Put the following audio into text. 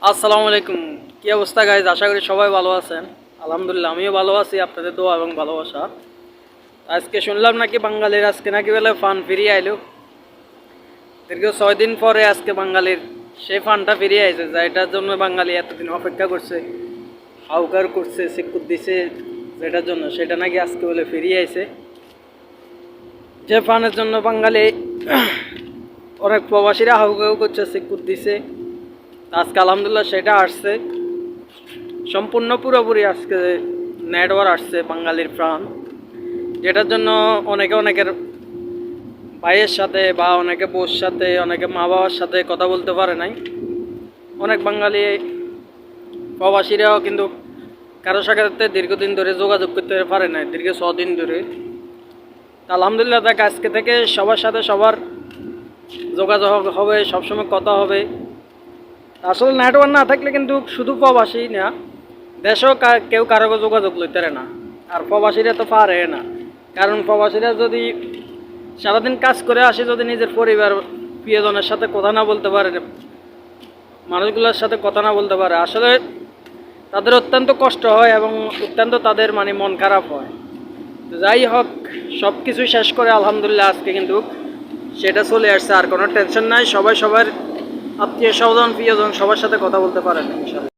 আসসালামু আলাইকুম। কি অবস্থা গাইজ? আশা করি সবাই ভালো আছেন। আলহামদুলিল্লাহ আমিও ভালো আছি, আপনাদের দোয়া এবং ভালোবাসা। আজকে শুনলাম নাকি বাঙালির আজকে নাকি বলে ফান ফিরিয়ে আইলো। দীর্ঘ 6 দিন পরে আজকে বাঙালির সেই ফানটা ফিরিয়ে আইছে, যেটার জন্য বাঙালি এতদিন অপেক্ষা করছে, হাউকার করছে, সিকুত দিছে, যেটার জন্য সেটা নাকি আজকে বলে ফিরিয়ে আইছে। যে ফানের জন্য বাঙালি অনেক প্রবাসীরা হাউকাউ করছে, সিকুত দিছে। আজকে আলহামদুলিল্লাহ সেটা আসছে সম্পূর্ণ পুরোপুরি। আজকে নেটওয়ার্ক আসছে বাঙালির প্রাণ, যেটার জন্য অনেকের ভাইয়ের সাথে বা অনেকে বউর সাথে, অনেকে মা বাবার সাথে কথা বলতে পারে নাই। অনেক বাঙালি প্রবাসীরাও কিন্তু কারোর সাথে দীর্ঘদিন ধরে যোগাযোগ করতে পারে নাই, দীর্ঘ 6 দিন ধরে। আলহামদুলিল্লাহ দেখ আজকে থেকে সবার সাথে সবার যোগাযোগ হবে, সবসময় কথা হবে। আসলে নেটওয়ার্ক না থাকলে কিন্তু শুধু প্রবাসী না, দেশেও কেউ কারো যোগাযোগ লইতে পারে না। আর প্রবাসীরা তো পারে না, কারণ প্রবাসীরা যদি সারাদিন কাজ করে আসে, যদি নিজের পরিবার প্রিয়জনের সাথে কথা না বলতে পারে, মানুষগুলোর সাথে কথা না বলতে পারে, আসলে তাদের অত্যন্ত কষ্ট হয় এবং অত্যন্ত তাদের মন খারাপ হয়। তো যাই হোক, সব কিছু শেষ করে আলহামদুলিল্লাহ আজকে কিন্তু সেটা চলে আসছে। আর কোনো টেনশন নাই, সবাই সবার আত্মীয় স্বজন প্রিয়জন সবার সাথে কথা বলতে পারেন ইনশাআল্লাহ।